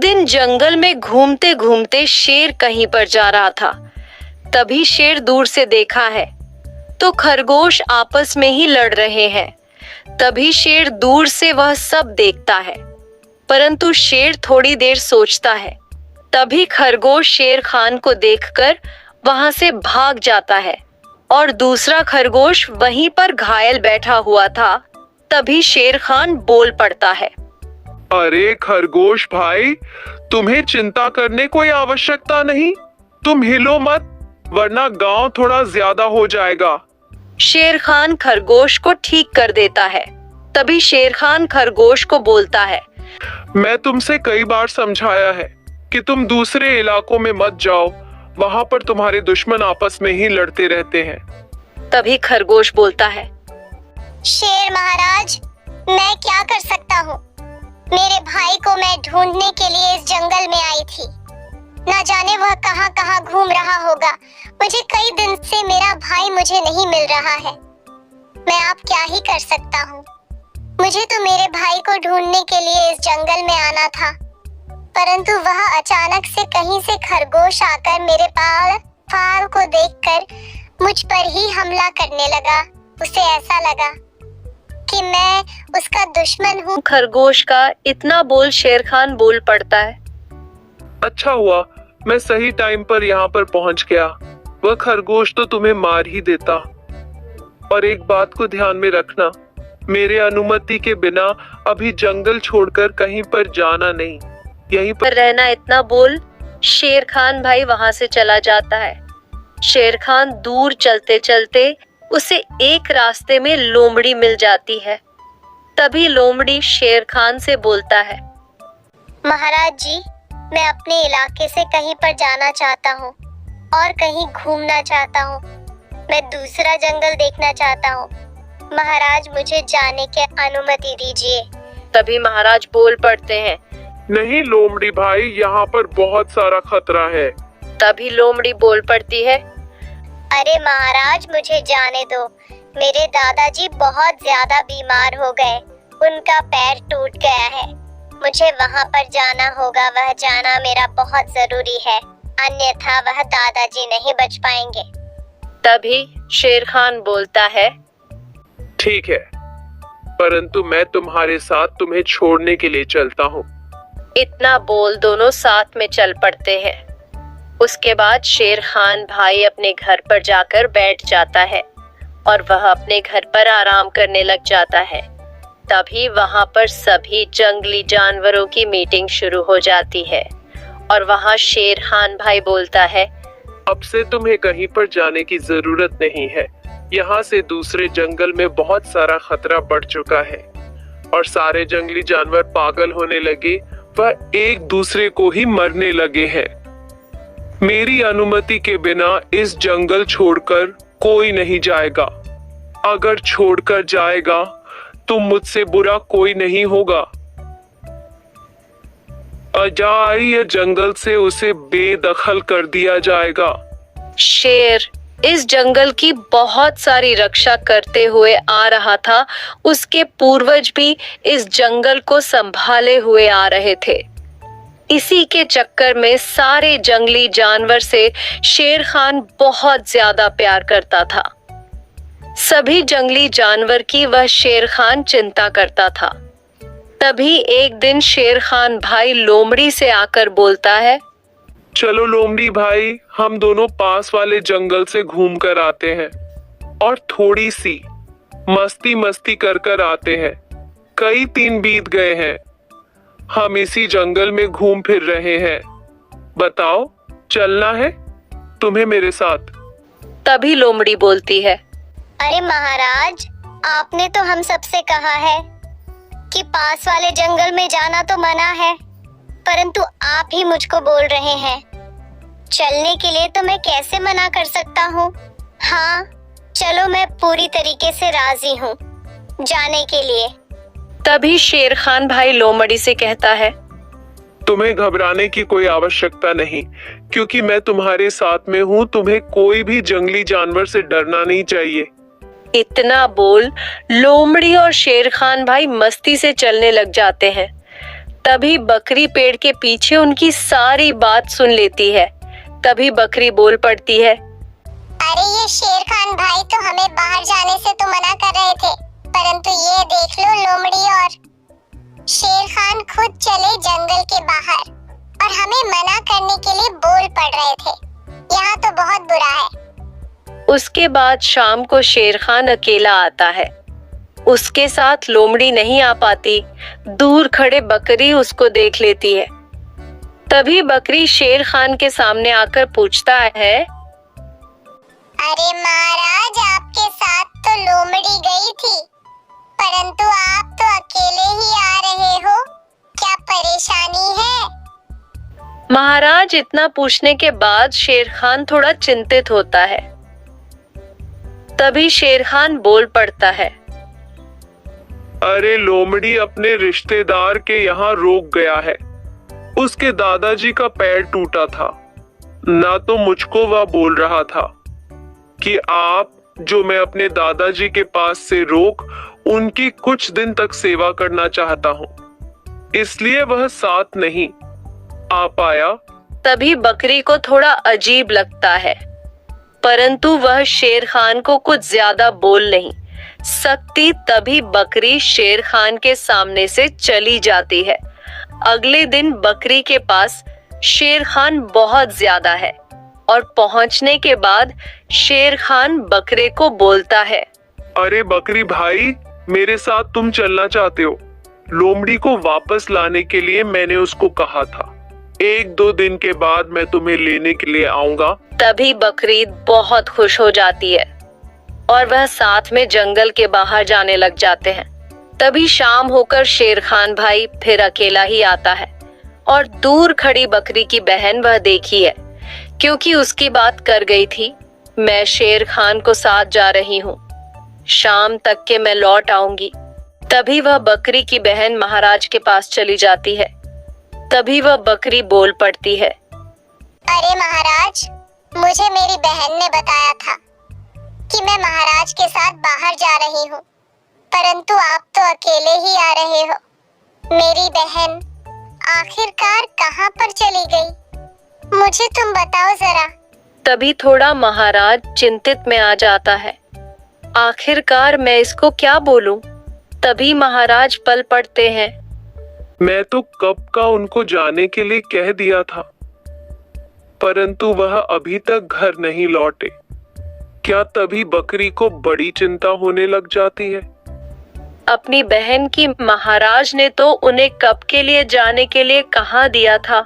दिन जंगल में घूमते घूमते शेर कहीं पर जा रहा था। तभी शेर दूर से देखा है तो खरगोश आपस में ही लड़ रहे हैं। तभी शेर दूर से वह सब देखता है, परंतु शेर थोड़ी देर सोचता है। तभी खरगोश शेर खान को देखकर वहां से भाग जाता है और दूसरा खरगोश वहीं पर घायल बैठा हुआ था। तभी शेर खान बोल पड़ता है, अरे खरगोश भाई, तुम्हें चिंता करने कोई आवश्यकता नहीं। तुम हिलो मत, वरना गांव थोड़ा ज्यादा हो जाएगा। शेर खान खरगोश को ठीक कर देता है। तभी शेर खान खरगोश को बोलता है, मैं तुमसे कई बार समझाया है कि तुम दूसरे इलाकों में मत जाओ, वहां पर तुम्हारे दुश्मन आपस में ही लड़ते रहते हैं। तभी खरगोश बोलता है, शेर महाराज, मैं क्या कर सकता हूँ? मेरे भाई को मैं ढूंढने के लिए इस जंगल में आई थी। न जाने वह कहाँ कहाँ घूम रहा होगा। मुझे कई दिन से मेरा भाई मुझे नहीं मिल रहा है। मैं आप क्या ही कर सकता हूँ। मुझे तो मेरे भाई को ढूंढने के लिए इस जंगल में आना था, परंतु वह अचानक से कहीं से खरगोश आकर मेरे फाल को देखकर मुझ पर ही हमला करने लगा। उसे ऐसा लगा कि मैं उसका दुश्मन हूँ। खरगोश का इतना बोल शेर खान बोल पड़ता है, अच्छा हुआ मैं सही टाइम पर यहाँ पर पहुँच गया। वह खरगोश तो तुम्हें मार ही देता। और एक बात को ध्यान में रखना, मेरे अनुमति के बिना अभी जंगल छोड़कर कहीं पर जाना नहीं, यहीं पर रहना। इतना बोल शेर खान भाई वहां से चला जाता है। शेर खान दूर चलते चलते उसे एक रास्ते में लोमड़ी मिल जाती है। तभी लोमड़ी शेर खान से बोलता है, महाराज जी, मैं अपने इलाके से कहीं पर जाना चाहता हूँ और कहीं घूमना चाहता हूँ। मैं दूसरा जंगल देखना चाहता हूँ। महाराज, मुझे जाने की अनुमति दीजिए। तभी महाराज बोल पड़ते हैं, नहीं लोमड़ी भाई, यहाँ पर बहुत सारा खतरा है। तभी लोमड़ी बोल पड़ती है, अरे महाराज, मुझे जाने दो। मेरे दादाजी बहुत ज्यादा बीमार हो गए, उनका पैर टूट गया है। मुझे वहाँ पर जाना होगा। वह जाना मेरा बहुत जरूरी है, अन्यथा वह दादाजी नहीं बच पाएंगे। तभी शेर खान बोलता है, ठीक है, परंतु मैं तुम्हारे साथ तुम्हें छोड़ने के लिए चलता हूँ। इतना बोल दोनों साथ में चल पड़ते हैं। उसके बाद शेर खान भाई अपने घर पर जाकर बैठ जाता है और वह अपने घर पर आराम करने लग जाता है। तभी वहां पर सभी जंगली जानवरों की मीटिंग शुरू हो जाती है और वहां शेर खान भाई बोलता है, अब से तुम्हें कहीं पर जाने की जरूरत नहीं है। यहाँ से दूसरे जंगल में बहुत सारा खतरा बढ़ चुका है और सारे जंगली जानवर पागल होने लगे, वह एक दूसरे को ही मरने लगे हैं। मेरी अनुमति के बिना इस जंगल छोड़कर कोई नहीं जाएगा। अगर छोड़कर जाएगा तो मुझसे बुरा कोई नहीं होगा। अजाई जंगल से उसे बेदखल कर दिया जाएगा। शेर इस जंगल की बहुत सारी रक्षा करते हुए आ रहा था। उसके पूर्वज भी इस जंगल को संभाले हुए आ रहे थे। इसी के चक्कर में सारे जंगली जानवर से शेर खान बहुत ज्यादा प्यार करता था। सभी जंगली जानवर की वह शेर खान चिंता करता था। तभी एक दिन शेर खान भाई लोमड़ी से आकर बोलता है, चलो लोमड़ी भाई, हम दोनों पास वाले जंगल से घूम कर आते हैं और थोड़ी सी मस्ती मस्ती कर कर आते हैं। कई दिन बीत गए हैं, हम इसी जंगल में घूम फिर रहे हैं। बताओ, चलना है तुम्हें मेरे साथ? तभी लोमड़ी बोलती है, अरे महाराज, आपने तो हम सबसे कहा है कि पास वाले जंगल में जाना तो मना है, परंतु आप ही मुझको बोल रहे हैं। चलने के लिए तो मैं कैसे मना कर सकता हूँ? हाँ, चलो, मैं पूरी तरीके से राजी हूँ जाने के लिए। तभी शेर खान भाई लोमड़ी से कहता है, तुम्हें घबराने की कोई आवश्यकता नहीं, क्योंकि मैं तुम्हारे साथ में हूँ। तुम्हें कोई भी जंगली जानवर से डरना नहीं चाहिए। इतना बोल लोमड़ी और शेर खान भाई मस्ती से चलने लग जाते हैं। तभी बकरी पेड़ के पीछे उनकी सारी बात सुन लेती है। तभी बकरी बोल पड़ती है, अरे ये शेर खान भाई तो हमें बाहर जाने से तो मना कर रहे थे, परंतु ये देख लो लोमड़ी और शेर खान खुद चले जंगल के बाहर और हमें मना करने के लिए बोल पड़ रहे थे। यहाँ तो बहुत बुरा है। उसके बाद शाम को शेर खान अकेला आता है। उसके साथ लोमड़ी नहीं आ पाती। दूर खड़े बकरी उसको देख लेती है। तभी बकरी शेर खान के सामने आकर पूछता है, अरे महाराज, आपके साथ तो लोमड़ी गई थी, परंतु आप तो अकेले ही आ रहे हो, क्या परेशानी है? महाराज इतना पूछने के बाद शेर खान थोड़ा चिंतित होता है। तभी शेर खान बोल पड़ता है, अरे लोमड़ी अपने रिश्तेदार के यहाँ रोक गया है। उसके दादाजी का पैर टूटा था। ना तो मुझको वह बोल रहा था कि आप जो मैं अपने दादाजी के पास से रोक उनकी कुछ दिन तक सेवा करना चाहता हूँ, इसलिए वह साथ नहीं आ पाया। तभी बकरी को थोड़ा अजीब लगता है, परंतु वह शेर खान को कुछ ज्यादा बोल नहीं सकती। तभी बकरी शेर खान के सामने से चली जाती है। अगले दिन बकरी के पास शेर खान बहुत ज्यादा है और पहुंचने के बाद शेर खान बकरे को बोलता है, अरे बकरी भाई, मेरे साथ तुम चलना चाहते हो? लोमड़ी को वापस लाने के लिए मैंने उसको कहा था। 1-2 दिन के बाद मैं तुम्हें लेने के लिए आऊंगा। तभी बकरी बहुत खुश हो जाती है और वह साथ में जंगल के बाहर जाने लग जाते हैं। तभी शाम होकर शेर खान भाई फिर अकेला ही आता है और दूर खड़ी बकरी की बहन वह देखी है, क्योंकि उसकी बात कर गई थी, मैं शेर खान को साथ जा रही हूँ, शाम तक के मैं लौट आऊंगी। तभी वह बकरी की बहन महाराज के पास चली जाती है। तभी वह बकरी बोल पड़ती है, अरे महाराज, मुझे मेरी बहन ने बताया था कि मैं महाराज के साथ बाहर जा रही हूँ, परंतु आप तो अकेले ही आ रहे हो। मेरी बहन आखिरकार कहाँ पर चली गई? मुझे तुम बताओ जरा। तभी थोड़ा महाराज चिंतित में आ जाता है। आखिरकार मैं इसको क्या बोलूं? तभी महाराज पल पड़ते हैं। मैं तो कब का उनको जाने के लिए कह दिया था, परंतु वह अभी तक घर नहीं लौटे। क्या तभी बकरी को बड़ी चिंता होने लग जाती है। अपनी बहन की महाराज ने तो उन्हें कब के लिए जाने के लिए कहा दिया था,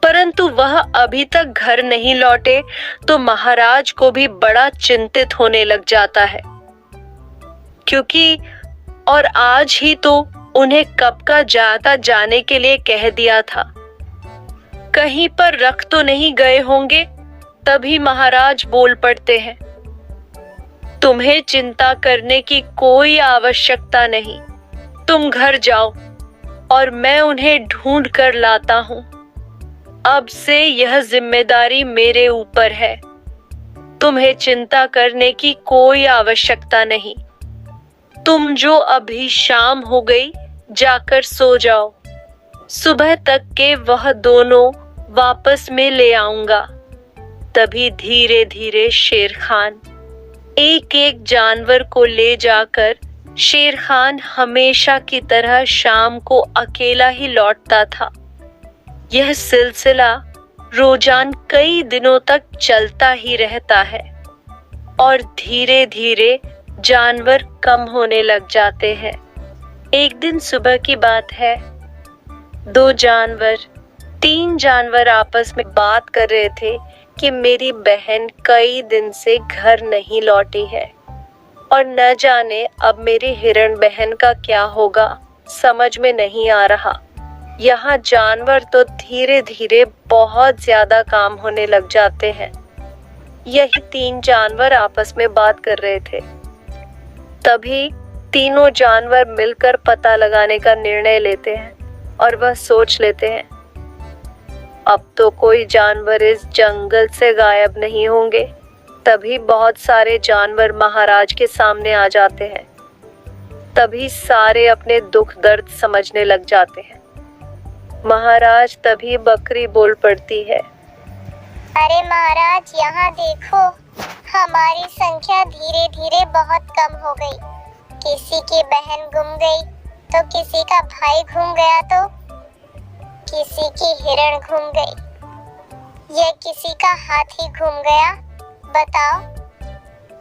परंतु वह अभी तक घर नहीं लौटे तो महाराज को भी बड़ा चिंतित होने लग जाता है, क्योंकि और आज ही तो उन्हें कब का ज्यादा जाने के लिए कह दिया था, कहीं पर रख तो नहीं गए होंगे। तभी महाराज बोल पड़ते हैं, तुम्हें चिंता करने की कोई आवश्यकता नहीं, तुम घर जाओ और मैं उन्हें ढूंढ कर लाता हूँ। अब से यह जिम्मेदारी मेरे ऊपर है, तुम्हें चिंता करने की कोई आवश्यकता नहीं। तुम जो अभी शाम हो गई जाकर सो जाओ, सुबह तक के वह दोनों वापस में ले आऊंगा। तभी धीरे धीरे शेर खान एक एक जानवर को ले जाकर शेर खान हमेशा की तरह शाम को अकेला ही लौटता था। यह सिलसिला रोजान कई दिनों तक चलता ही रहता है और धीरे धीरे जानवर कम होने लग जाते हैं। एक दिन सुबह की बात है, 3 जानवर आपस में बात कर रहे थे कि मेरी बहन कई दिन से घर नहीं लौटी है और न जाने अब मेरी हिरण बहन का क्या होगा, समझ में नहीं आ रहा। यहाँ जानवर तो धीरे धीरे बहुत ज्यादा काम होने लग जाते हैं। यही 3 जानवर आपस में बात कर रहे थे। तभी तीनों जानवर मिलकर पता लगाने का निर्णय लेते हैं और वह सोच लेते हैं, अब तो कोई जानवर इस जंगल से गायब नहीं होंगे। तभी बहुत सारे जानवर महाराज के सामने आ जाते हैं। तभी सारे अपने दुख दर्द समझने लग जाते हैं। महाराज तभी बकरी बोल पड़ती है। अरे महाराज, यहाँ देखो, हमारी संख्या धीरे धीरे बहुत कम हो गई। किसी की बहन गुम गई, तो किसी का भाई घूम गया, तो किसी की हिरण घूम गई, या किसी का हाथी घूम गया। बताओ,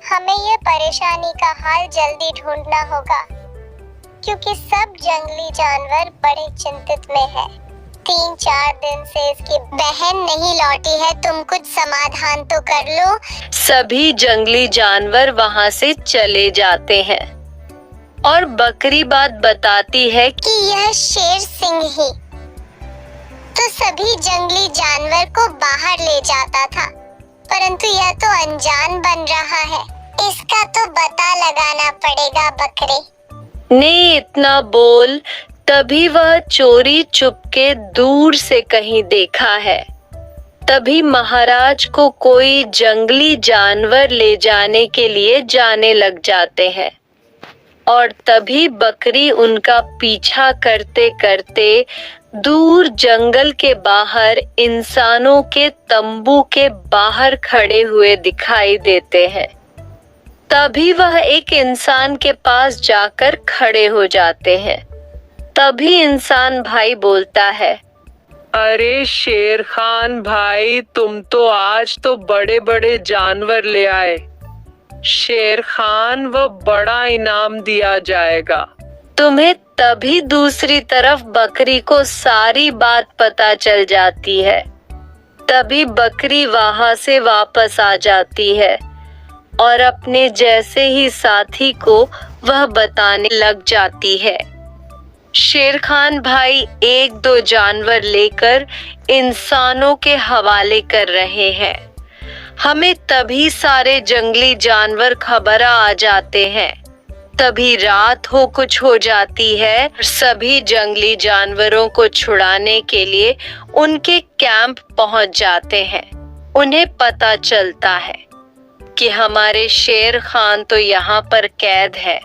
हमें ये परेशानी का हाल जल्दी ढूंढना होगा, क्योंकि सब जंगली जानवर बड़े चिंतित में है। 3-4 दिन से इसकी बहन नहीं लौटी है, तुम कुछ समाधान तो कर लो। सभी जंगली जानवर वहाँ से चले जाते हैं और बकरी बात बताती है कि यह शेर सिंह ही तो सभी जंगली जानवर को बाहर ले जाता था, परंतु यह तो अनजान बन रहा है। इसका तो पता लगाना पड़ेगा। बकरे ने इतना बोल तभी वह चोरी चुपके दूर से कहीं देखा है। तभी महाराज को कोई जंगली जानवर ले जाने के लिए जाने लग जाते हैं और तभी बकरी उनका पीछा करते करते दूर जंगल के बाहर इंसानों के तंबू के बाहर खड़े हुए दिखाई देते हैं। तभी वह एक इंसान के पास जाकर खड़े हो जाते हैं। तभी इंसान भाई बोलता है, अरे शेर खान भाई, तुम तो आज तो बड़े बड़े जानवर ले आए। शेर खान, वो बड़ा इनाम दिया जाएगा। तुम्हें तभी दूसरी तरफ बकरी को सारी बात पता चल जाती है। तभी बकरी वहां से वापस आ जाती है और अपने जैसे ही साथी को वह बताने लग जाती है। शेर खान भाई 1-2 जानवर लेकर इंसानों के हवाले कर रहे हैं। हमें तभी सारे जंगली जानवर खबरा आ जाते हैं। तभी रात हो कुछ हो जाती है। सभी जंगली जानवरों को छुड़ाने के लिए उनके कैंप पहुंच जाते हैं। उन्हें पता चलता है कि हमारे शेर खान तो यहाँ पर कैद है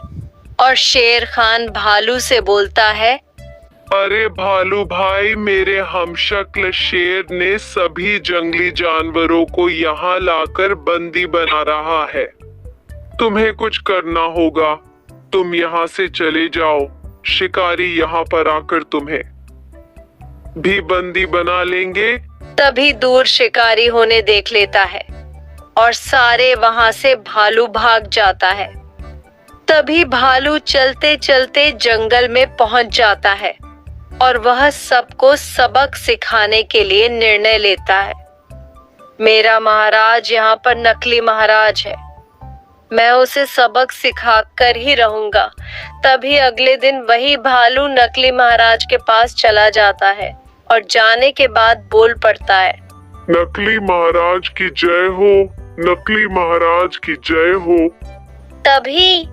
और शेर खान भालू से बोलता है, अरे भालू भाई, मेरे हमशक्ल शेर ने सभी जंगली जानवरों को यहाँ लाकर बंदी बना रहा है। तुम्हें कुछ करना होगा। तुम यहाँ से चले जाओ। शिकारी यहाँ पर आकर तुम्हें भी बंदी बना लेंगे। तभी दूर शिकारी होने देख लेता है और सारे वहां से भालू भाग जाता है। तभी भालू चलते चलते जंगल में पहुंच जाता है और वह सबको सबक सिखाने के लिए निर्णय लेता है। मेरा महाराज यहाँ पर नकली महाराज है, मैं उसे सबक सिखा कर ही रहूंगा। तभी अगले दिन वही भालू नकली महाराज के पास चला जाता है और जाने के बाद बोल पड़ता है, नकली महाराज की जय हो, नकली महाराज की जय हो। तभी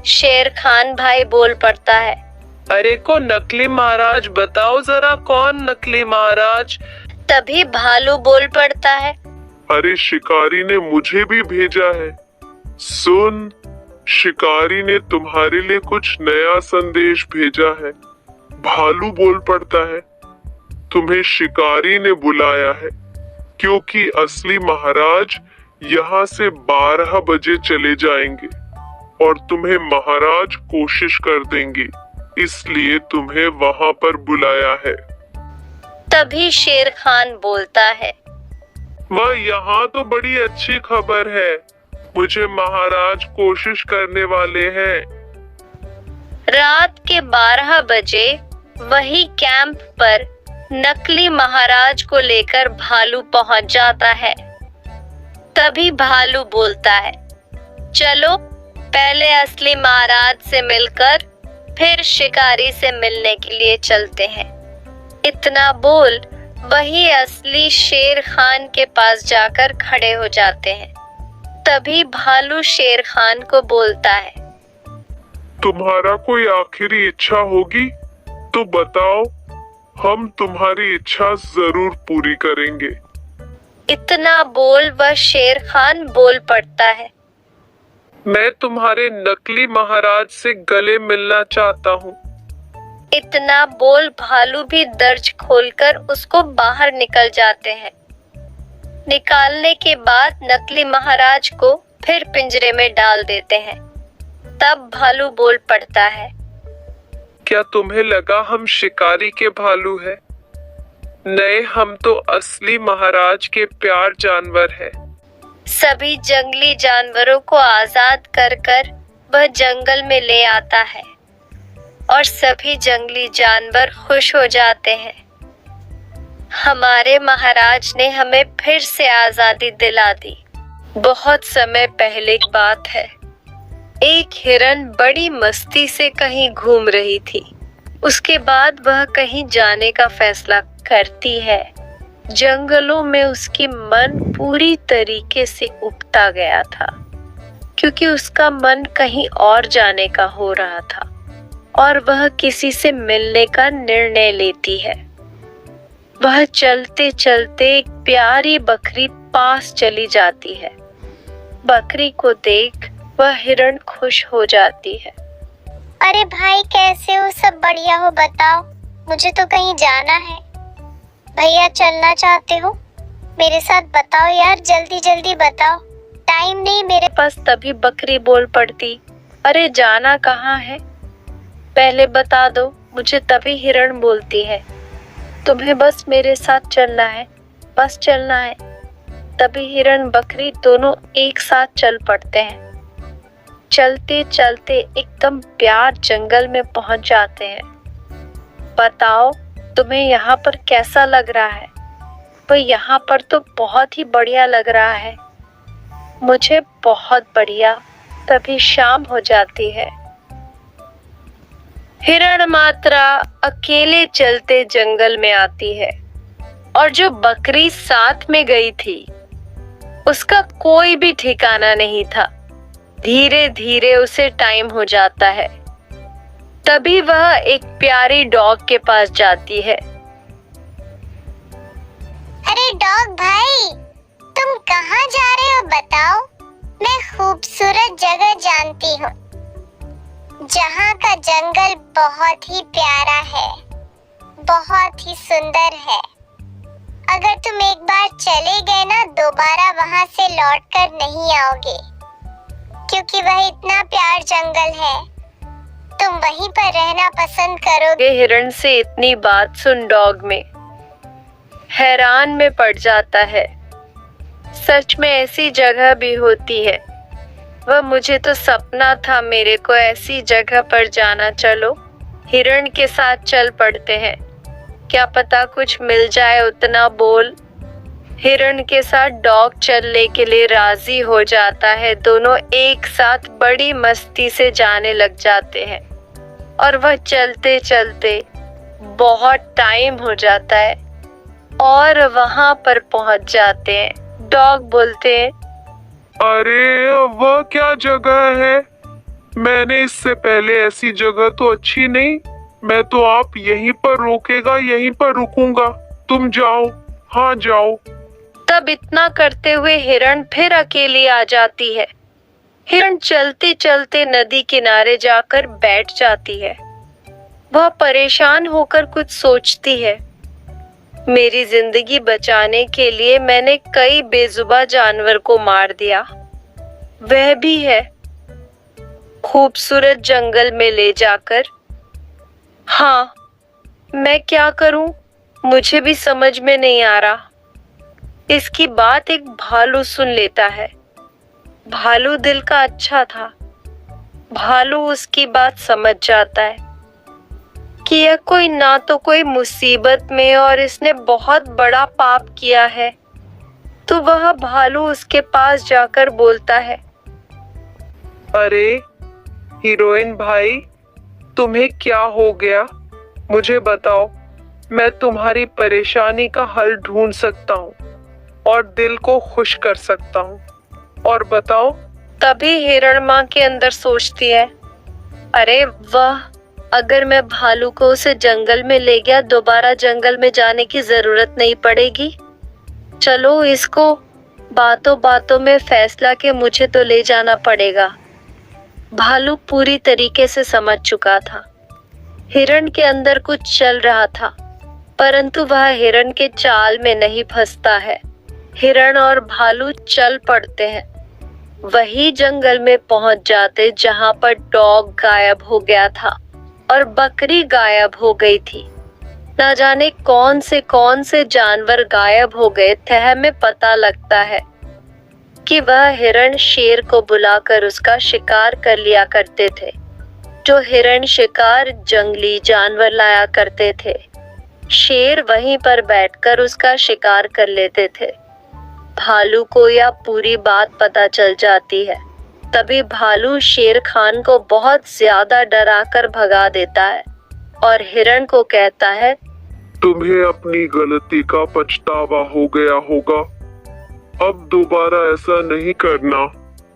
शेर खान भाई बोल पड़ता है, अरे को नकली महाराज बताओ जरा, कौन नकली महाराज? तभी भालू बोल पड़ता है, अरे शिकारी ने मुझे भी भेजा है। सुन, शिकारी ने तुम्हारे लिए कुछ नया संदेश भेजा है। भालू बोल पड़ता है, तुम्हें शिकारी ने बुलाया है, क्योंकि असली महाराज यहाँ से 12 बजे चले जाएंगे और तुम्हें महाराज कोशिश कर देंगे, इसलिए तुम्हें वहां पर बुलाया है। तभी शेर खान बोलता है, वह यहाँ तो बड़ी अच्छी खबर है, मुझे महाराज कोशिश करने वाले हैं। रात के 12 बजे वही कैंप पर नकली महाराज को लेकर भालू पहुंच जाता है। तभी भालू बोलता है, चलो पहले असली महाराज से मिलकर फिर शिकारी से मिलने के लिए चलते हैं। इतना बोल वही असली शेर खान के पास जाकर खड़े हो जाते हैं। तभी भालू शेर खान को बोलता है, तुम्हारा कोई आखिरी इच्छा होगी तो बताओ, हम तुम्हारी इच्छा जरूर पूरी करेंगे। इतना बोल वह शेर खान बोल पड़ता है, मैं तुम्हारे नकली महाराज से गले मिलना चाहता हूँ। इतना बोल भालू भी दर्ज खोलकर उसको बाहर निकल जाते हैं। निकालने के बाद नकली महाराज को फिर पिंजरे में डाल देते हैं। तब भालू बोल पड़ता है, क्या तुम्हें लगा हम शिकारी के भालू हैं? नहीं, हम तो असली महाराज के प्यार जानवर हैं। सभी जंगली जानवरों को आजाद कर कर वह जंगल में ले आता है और सभी जंगली जानवर खुश हो जाते हैं। हमारे महाराज ने हमें फिर से आजादी दिला दी। बहुत समय पहले की बात है। एक हिरन बड़ी मस्ती से कहीं घूम रही थी। उसके बाद वह कहीं जाने का फैसला करती है। जंगलों में उसकी मन पूरी तरीके से उबता गया था, क्योंकि उसका मन कहीं और जाने का हो रहा था और वह किसी से मिलने का निर्णय लेती है। वह चलते चलते एक प्यारी बकरी पास चली जाती है। बकरी को देख वह हिरण खुश हो जाती है। अरे भाई, कैसे हो? सब बढ़िया हो? बताओ, मुझे तो कहीं जाना है। भैया चलना चाहते हो मेरे साथ? बताओ यार, जल्दी जल्दी बताओ, टाइम नहीं मेरे पास। तभी बकरी बोल पड़ती, अरे जाना कहाँ है, पहले बता दो मुझे। तभी हिरण बोलती है, तुम्हें बस मेरे साथ चलना है, बस चलना है। तभी हिरण बकरी दोनों एक साथ चल पड़ते हैं। चलते चलते एकदम प्यार जंगल में पहुंच जाते हैं। बताओ तुम्हें यहाँ पर कैसा लग रहा है? तो यहाँ पर तो बहुत ही बढ़िया लग रहा है, मुझे बहुत बढ़िया। तभी शाम हो जाती है। हिरण मात्रा अकेले चलते जंगल में आती है और जो बकरी साथ में गई थी उसका कोई भी ठिकाना नहीं था। धीरे धीरे उसे टाइम हो जाता है। तभी वह एक प्यारी डॉग के पास जाती है। अरे डॉग भाई, तुम कहाँ जा रहे हो बताओ? मैं खूबसूरत जगह जानती हूँ, जहाँ का जंगल बहुत ही प्यारा है, बहुत ही सुंदर है। अगर तुम एक बार चले गए ना, दोबारा वहाँ से लौट कर नहीं आओगे, क्योंकि वह इतना प्यार जंगल है। तुम वहीं पर रहना पसंद करोगे। हिरण से इतनी बात सुन डॉग में हैरान में पड़ जाता है। सच में ऐसी जगह भी होती है? वह मुझे तो सपना था मेरे को ऐसी जगह पर जाना। चलो हिरण के साथ चल पड़ते हैं, क्या पता कुछ मिल जाए। उतना बोल हिरण के साथ डॉग चलने के लिए राजी हो जाता है। दोनों एक साथ बड़ी मस्ती से जाने लग जाते हैं और वह चलते चलते बहुत टाइम हो जाता है और वहां पर पहुंच जाते हैं। डॉग बोलते हैं, अरे वह क्या जगह है? मैंने इससे पहले ऐसी जगह तो अच्छी नहीं। मैं तो आप यहीं पर रोकेगा, यहीं पर रुकूंगा। तुम जाओ, हाँ जाओ। तब इतना करते हुए हिरण फिर अकेली आ जाती है। हिरण चलते चलते नदी किनारे जाकर बैठ जाती है। वह परेशान होकर कुछ सोचती है। मेरी जिंदगी बचाने के लिए मैंने कई बेजुबान जानवर को मार दिया, वह भी है खूबसूरत जंगल में ले जाकर। हाँ, मैं क्या करूं मुझे भी समझ में नहीं आ रहा। इसकी बात एक भालू सुन लेता है। भालू दिल का अच्छा था। भालू उसकी बात समझ जाता है कि यह कोई ना तो कोई मुसीबत में और इसने बहुत बड़ा पाप किया है। तो वह भालू उसके पास जाकर बोलता है, अरे हीरोइन भाई, तुम्हें क्या हो गया? मुझे बताओ, मैं तुम्हारी परेशानी का हल ढूंढ सकता हूँ और दिल को खुश कर सकता हूँ। और बताओ। तभी हिरण माँ के अंदर सोचती है, अरे वाह, अगर मैं भालू को उसे जंगल में ले गया, दोबारा जंगल में जाने की जरूरत नहीं पड़ेगी। चलो इसको बातों बातों में फैसला के मुझे तो ले जाना पड़ेगा। भालू पूरी तरीके से समझ चुका था। हिरण के अंदर कुछ चल रहा था, परंतु वह हिरण के चाल में नहीं फंसता है। हिरण और भालू चल पड़ते हैं। वही जंगल में पहुंच जाते जहां पर डॉग गायब हो गया था और बकरी गायब हो गई थी। ना जाने कौन से जानवर गायब हो गए थे। हमें पता लगता है कि वह हिरण शेर को बुलाकर उसका शिकार कर लिया करते थे। जो हिरण शिकार जंगली जानवर लाया करते थे, शेर वहीं पर बैठकर उसका शिकार कर लेते थे। भालू को यह पूरी बात पता चल जाती है। तभी भालू शेर खान को बहुत ज्यादा डराकर भगा देता है और हिरण को कहता है, तुम्हें अपनी गलती का पछतावा हो गया होगा। अब दोबारा ऐसा नहीं करना।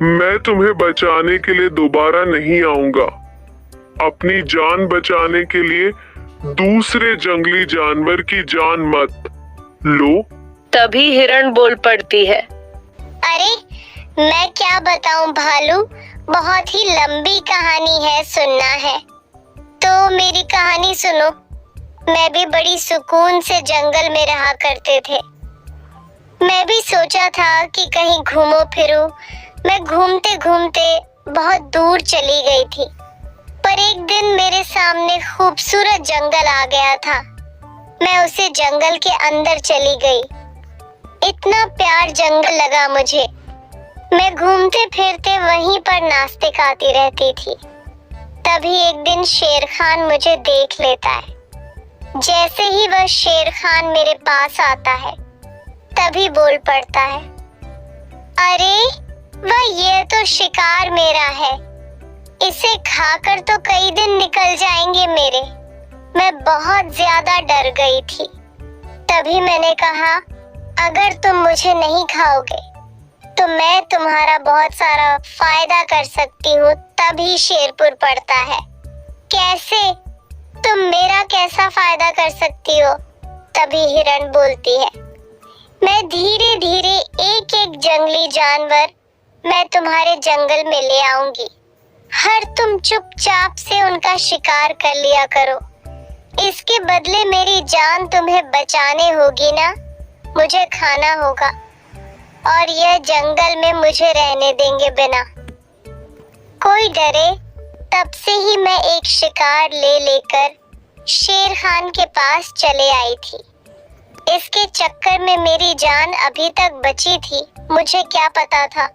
मैं तुम्हें बचाने के लिए दोबारा नहीं आऊंगा। अपनी जान बचाने के लिए दूसरे जंगली जानवर की जान मत लो। तभी हिरण बोल पड़ती है, अरे मैं क्या बताऊं भालू, बहुत ही लंबी कहानी है, सुनना है तो मेरी कहानी सुनो। मैं भी बड़ी सुकून से जंगल में रहा करते थे। मैं भी सोचा था कि कहीं घूमो फिरूं। मैं घूमते घूमते बहुत दूर चली गई थी, पर एक दिन मेरे सामने खूबसूरत जंगल आ गया था। मैं उसे जंगल के अंदर चली गई। इतना प्यार जंगल लगा मुझे। मैं घूमते फिरते वहीं पर नाश्ते खाती रहती थी। तभी एक दिन शेर खान मुझे देख लेता है। जैसे ही वह शेर खान मेरे पास आता है, तभी बोल पड़ता है, अरे वह ये तो शिकार मेरा है, इसे खाकर तो कई दिन निकल जाएंगे मेरे। मैं बहुत ज्यादा डर गई थी। तभी मैंने कहा, अगर तुम मुझे नहीं खाओगे तो मैं तुम्हारा बहुत सारा फायदा कर सकती हूँ। तभी शेरपुर पड़ता है, कैसे? तुम मेरा कैसा फायदा कर सकती हो? तभी हिरण बोलती है, मैं धीरे धीरे एक एक जंगली जानवर मैं तुम्हारे जंगल में ले आऊंगी। हर तुम चुपचाप से उनका शिकार कर लिया करो। इसके बदले मेरी जान तुम्हें बचाने होगी ना, मुझे खाना होगा और यह जंगल में मुझे रहने देंगे बिना कोई डरे। तब से ही मैं एक शिकार ले लेकर शेर खान के पास चले आई थी। इसके चक्कर में मेरी जान अभी तक बची थी। मुझे क्या पता था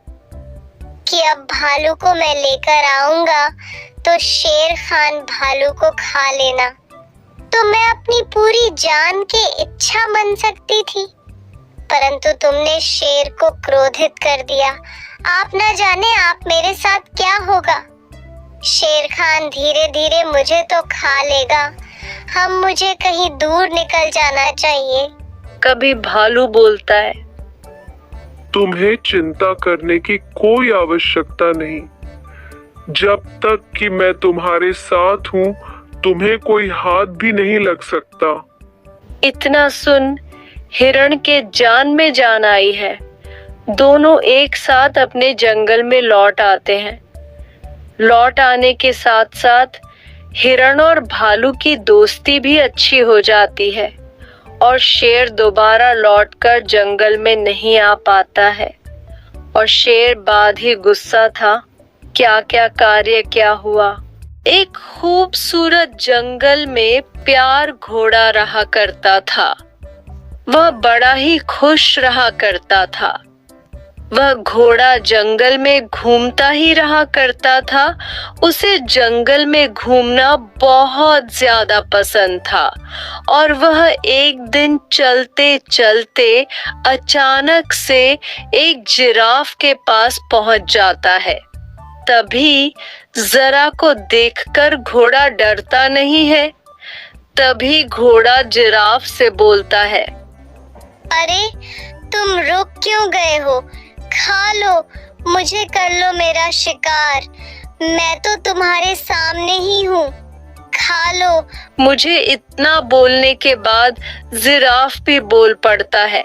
कि अब भालू को मैं लेकर आऊंगा तो शेर खान भालू को खा लेना, तो मैं अपनी पूरी जान की इच्छा बन सकती थी। परंतु तुमने शेर को क्रोधित कर दिया। आप ना जाने आप मेरे साथ क्या होगा। शेर खान धीरे धीरे मुझे तो खा लेगा। हम मुझे कहीं दूर निकल जाना चाहिए। कभी भालू बोलता है, तुम्हें चिंता करने की कोई आवश्यकता नहीं। जब तक कि मैं तुम्हारे साथ हूँ, तुम्हें कोई हाथ भी नहीं लग सकता। इतना सुन हिरण के जान में जान आई है। दोनों एक साथ अपने जंगल में लौट आते हैं। लौट आने के साथ साथ हिरण और भालू की दोस्ती भी अच्छी हो जाती है और शेर दोबारा लौटकर जंगल में नहीं आ पाता है। और शेर बाद ही गुस्सा था, क्या क्या कार्य क्या हुआ। एक खूबसूरत जंगल में प्यार घोड़ा रहा करता था। वह बड़ा ही खुश रहा करता था। वह घोड़ा जंगल में घूमता ही रहा करता था। उसे जंगल में घूमना बहुत ज्यादा पसंद था और वह एक दिन चलते चलते अचानक से एक जिराफ के पास पहुंच जाता है। तभी जरा को देखकर घोड़ा डरता नहीं है। तभी घोड़ा जिराफ से बोलता है, अरे तुम रुक क्यों गए हो? खा लो, मुझे कर लो मेरा शिकार। मैं तो तुम्हारे सामने ही हूँ, खा लो। मुझे इतना बोलने के बाद जिराफ भी बोल पड़ता है,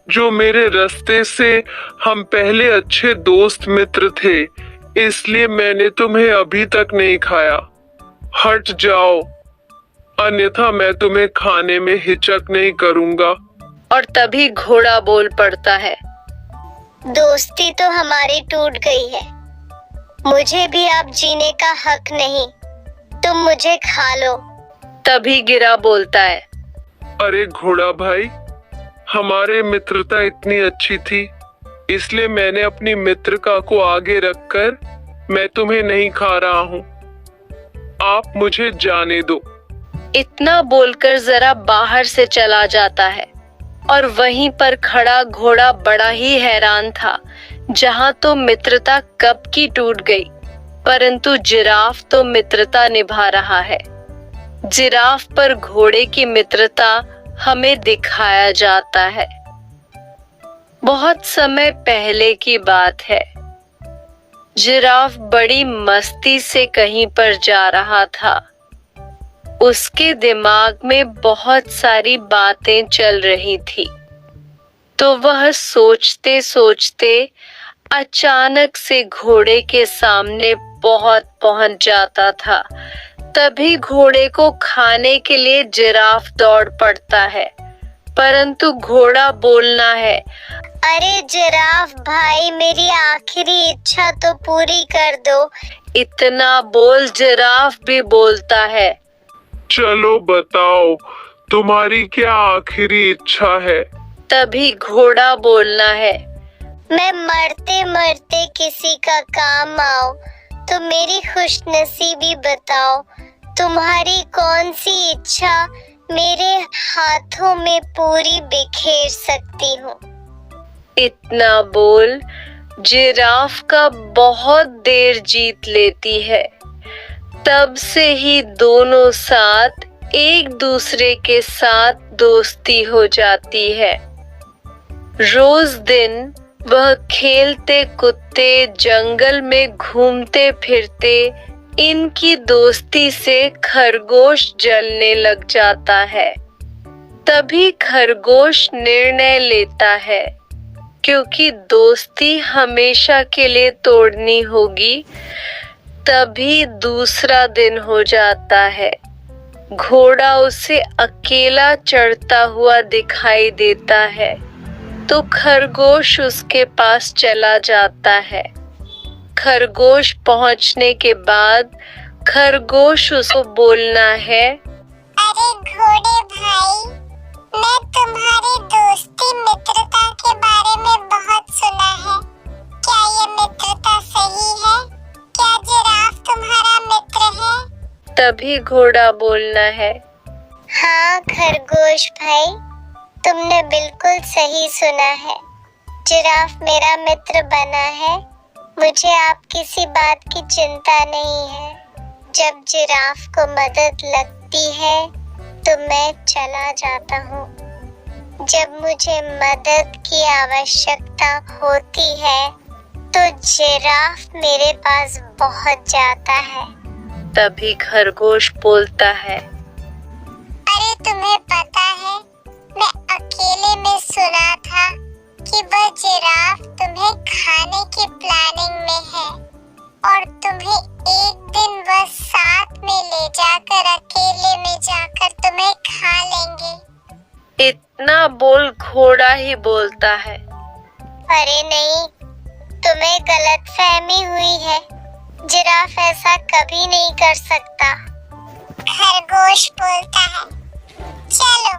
जो मेरे रास्ते से हम पहले अच्छे दोस्त मित्र थे, इसलिए मैंने तुम्हें अभी तक नहीं खाया। हट जाओ, अन्यथा मैं तुम्हें खाने में हिचक नहीं करूंगा। और तभी घोड़ा बोल पड़ता है, दोस्ती तो हमारी टूट गई है। मुझे भी अब जीने का हक नहीं। तुम मुझे खा लो। तभी गिरा बोलता है, अरे घोड़ा भाई, हमारे मित्रता इतनी अच्छी थी, इसलिए मैंने अपनी मित्रता को आगे रखकर मैं तुम्हें नहीं खा रहा हूँ। आप मुझे जाने दो। इतना बोलकर जरा बाहर से चला जाता है। और वहीं पर खड़ा घोड़ा बड़ा ही हैरान था। जहां तो मित्रता कब की टूट गई, परंतु जिराफ तो मित्रता निभा रहा है। जिराफ पर घोड़े की मित्रता हमें दिखाया जाता है। बहुत समय पहले की बात है। जिराफ बड़ी मस्ती से कहीं पर जा रहा था। उसके दिमाग में बहुत सारी बातें चल रही थी। तो वह सोचते सोचते अचानक से घोड़े के सामने पहुंच जाता था। तभी घोड़े को खाने के लिए जिराफ दौड़ पड़ता है, परंतु घोड़ा बोलना है, अरे जिराफ भाई, मेरी आखिरी इच्छा तो पूरी कर दो। इतना बोल जिराफ भी बोलता है, चलो बताओ, तुम्हारी क्या आखिरी इच्छा है? तभी घोड़ा बोलना है, मैं मरते मरते किसी का काम आऊं तो मेरी खुशनसीबी बताओ। तुम्हारी कौन सी इच्छा मेरे हाथों में पूरी बिखेर सकती हूँ। इतना बोल जिराफ का बहुत देर जीत लेती है। तब से ही दोनों साथ एक दूसरे के साथ दोस्ती हो जाती है। रोज दिन वह खेलते कूदते जंगल में घूमते फिरते इनकी दोस्ती से खरगोश जलने लग जाता है। तभी खरगोश निर्णय लेता है, क्योंकि दोस्ती हमेशा के लिए तोड़नी होगी। तभी दूसरा दिन हो जाता है। घोड़ा उसे अकेला चढ़ता हुआ दिखाई देता है, तो खरगोश उसके पास चला जाता है। खरगोश पहुंचने के बाद खरगोश उसको बोलना है, अरे घोड़े भाई, मैं तुम्हारी दोस्ती मित्रता के बारे में बहुत सुना है। क्या ये मित्रता सही है? क्या जिराफ तुम्हारा मित्र है? तभी घोड़ा बोलना है, हाँ खरगोश भाई, तुमने बिल्कुल सही सुना है। जिराफ मेरा मित्र बना है। मुझे आप किसी बात की चिंता नहीं है। जब जिराफ को मदद लगती है तो मैं चला जाता हूँ। जब मुझे मदद की आवश्यकता होती है तो जिराफ मेरे पास पहुँच जाता है। तभी खरगोश बोलता है, अरे तुम्हें पता है, मैं अकेले में सुना था कि वह जिराफ तुम्हें खाने की प्लानिंग में है और तुम्हें एक दिन वह साथ में ले जाकर अकेले में जाकर तुम्हें खा लेंगे। इतना बोल घोड़ा ही बोलता है, अरे नहीं, तुम्हें गलतफहमी हुई है। जिराफ ऐसा कभी नहीं कर सकता। खरगोश बोलता है, चलो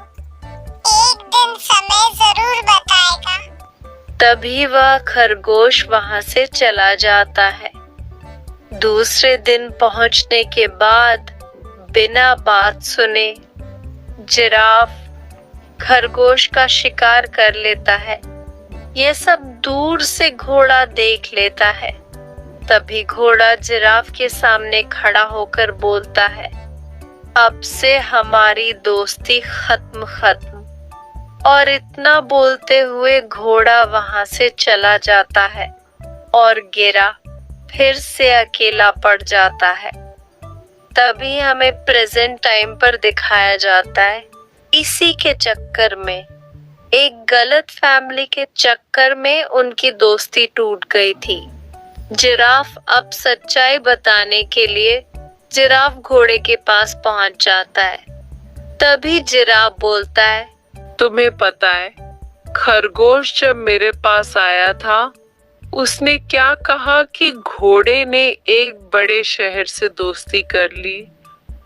एक दिन समय जरूर बताएगा। तभी वह खरगोश वहां से चला जाता है। दूसरे दिन पहुंचने के बाद बिना बात सुने जिराफ खरगोश का शिकार कर लेता है। यह सब दूर से घोड़ा देख लेता है। तभी घोड़ा जिराफ के सामने खड़ा होकर बोलता है, अब से हमारी दोस्ती खत्म। और इतना बोलते हुए घोड़ा वहां से चला जाता है और गिरा फिर से अकेला पड़ जाता है। तभी हमें प्रेजेंट टाइम पर दिखाया जाता है। इसी के चक्कर में, एक गलत फैमिली के चक्कर में उनकी दोस्ती टूट गई थी। जिराफ अब सच्चाई बताने के लिए जिराफ घोड़े के पास पहुंच जाता है। तभी जिराफ बोलता है, तुम्हें पता है खरगोश जब मेरे पास आया था उसने क्या कहा कि घोड़े ने एक बड़े शहर से दोस्ती कर ली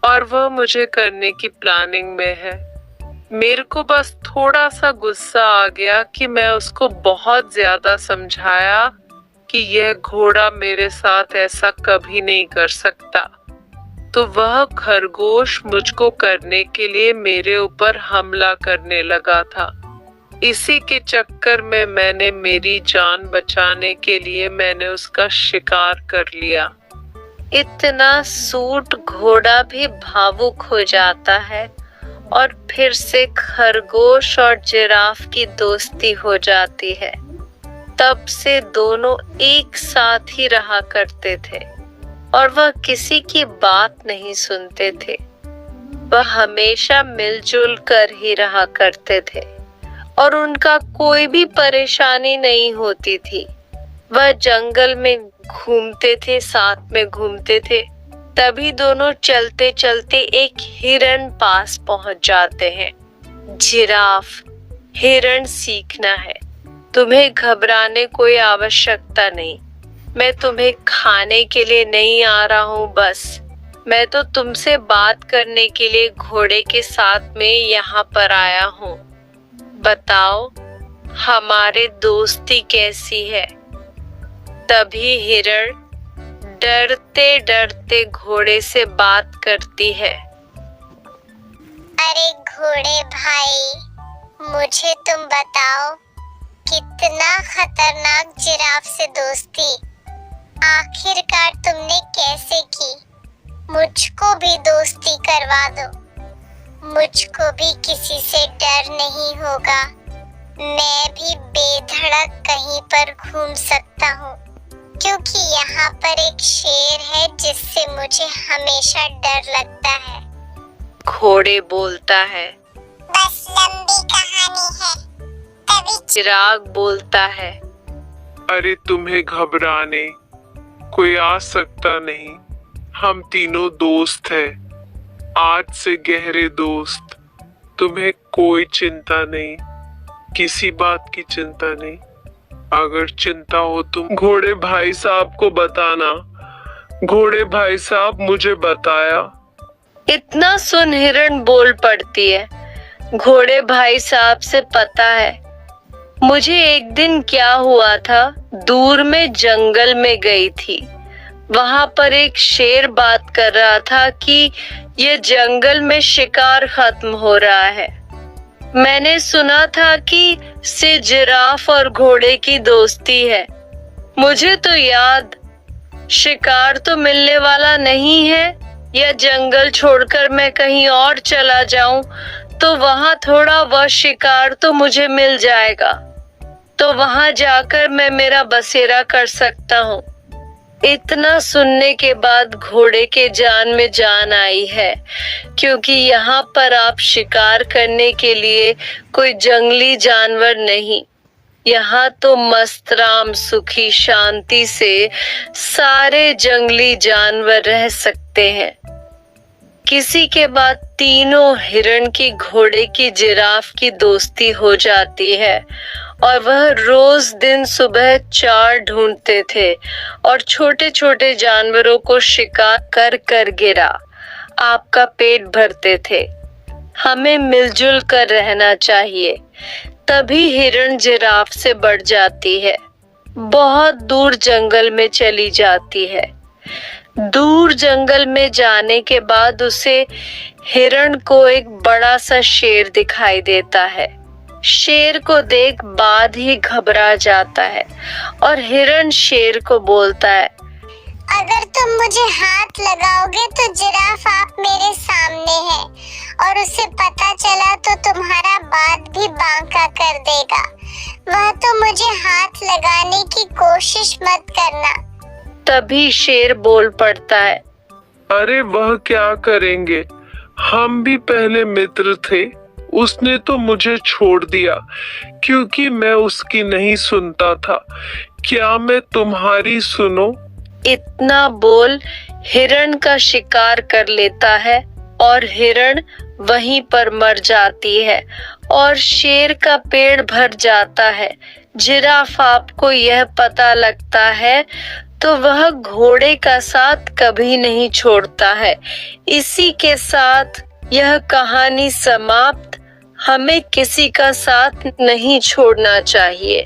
और वह मुझे करने की प्लानिंग में है। मेरे को बस थोड़ा सा गुस्सा आ गया कि मैं उसको बहुत ज्यादा समझाया कि यह घोड़ा मेरे साथ ऐसा कभी नहीं कर सकता, तो वह खरगोश मुझको करने के लिए मेरे ऊपर हमला करने लगा था। इसी के चक्कर में मैंने मेरी जान बचाने के लिए मैंने उसका शिकार कर लिया। इतना सूट घोड़ा भी भावुक हो जाता है और फिर से खरगोश और जिराफ की दोस्ती हो जाती है। तब से दोनों एक साथ ही रहा करते थे और वह किसी की बात नहीं सुनते थे। वह हमेशा मिलजुल कर ही रहा करते थे और उनका कोई भी परेशानी नहीं होती थी। वह जंगल में घूमते थे, साथ में घूमते थे। तभी दोनों चलते चलते एक हिरण पास पहुंच जाते हैं। जिराफ, हिरण सीखना है, तुम्हें घबराने कोई आवश्यकता नहीं। मैं तुम्हें खाने के लिए नहीं आ रहा हूँ, बस मैं तो तुमसे बात करने के लिए घोड़े के साथ में यहाँ पर आया हूँ। बताओ हमारे दोस्ती कैसी है? तभी हिरण डरते डरते घोड़े से बात करती है। अरे घोड़े भाई, मुझे तुम बताओ, कितना खतरनाक जिराफ से दोस्ती आखिरकार तुमने कैसे की? मुझको भी दोस्ती करवा दो, मुझको भी किसी से डर नहीं होगा। मैं भी बेधड़क कहीं पर घूम सकता हूँ, क्योंकि यहाँ पर एक शेर है जिससे मुझे हमेशा डर लगता है। घोड़े बोलता है, बस लंबी कहानी है। तभी चिराग बोलता है, अरे तुम्हें घबराने कोई आ सकता नहीं। हम तीनों दोस्त हैं, आज से गहरे दोस्त। तुम्हें कोई चिंता नहीं, किसी बात की चिंता नहीं। अगर चिंता हो तुम घोड़े भाई साहब को बताना। घोड़े भाई साहब मुझे बताया। इतना सुन हिरण बोल पड़ती है, घोड़े भाई साहब से पता है मुझे एक दिन क्या हुआ था। दूर में जंगल में गई थी, वहां पर एक शेर बात कर रहा था कि ये जंगल में शिकार खत्म हो रहा है। मैंने सुना था कि से जिराफ और घोड़े की दोस्ती है। मुझे तो याद शिकार तो मिलने वाला नहीं है, या जंगल छोड़कर मैं कहीं और चला जाऊं तो वहां थोड़ा वह शिकार तो मुझे मिल जाएगा, तो वहां जाकर मैं मेरा बसेरा कर सकता हूँ। इतना सुनने के बाद घोड़े के जान में जान आई है, क्योंकि यहाँ पर आप शिकार करने के लिए कोई जंगली जानवर नहीं। यहाँ तो मस्तराम सुखी शांति से सारे जंगली जानवर रह सकते हैं। किसी के बाद तीनों हिरण की, घोड़े की, जिराफ की दोस्ती हो जाती है और वह रोज दिन सुबह चार ढूंढते थे और छोटे छोटे जानवरों को शिकार कर कर गिरा आपका पेट भरते थे। हमें मिलजुल कर रहना चाहिए। तभी हिरण जिराफ से बढ़ जाती है, बहुत दूर जंगल में चली जाती है। दूर जंगल में जाने के बाद उसे हिरण को एक बड़ा सा शेर दिखाई देता है। शेर को देख बाद ही घबरा जाता है और हिरण शेर को बोलता है, अगर तुम मुझे हाथ लगाओगे तो जिराफ आप मेरे सामने है और उसे पता चला तो तुम्हारा बात भी बांका कर देगा। वह तो मुझे हाथ लगाने की कोशिश मत करना। तभी शेर बोल पड़ता है, अरे वह क्या करेंगे, हम भी पहले मित्र थे। उसने तो मुझे छोड़ दिया क्योंकि मैं उसकी नहीं सुनता था। क्या मैं तुम्हारी सुनो? इतना बोल हिरण का शिकार कर लेता है और हिरण वहीं पर मर जाती है और शेर का पेट भर जाता है। जिराफ को यह पता लगता है तो वह घोड़े का साथ कभी नहीं छोड़ता है। इसी के साथ यह कहानी समाप्त। हमें किसी का साथ नहीं छोड़ना चाहिए।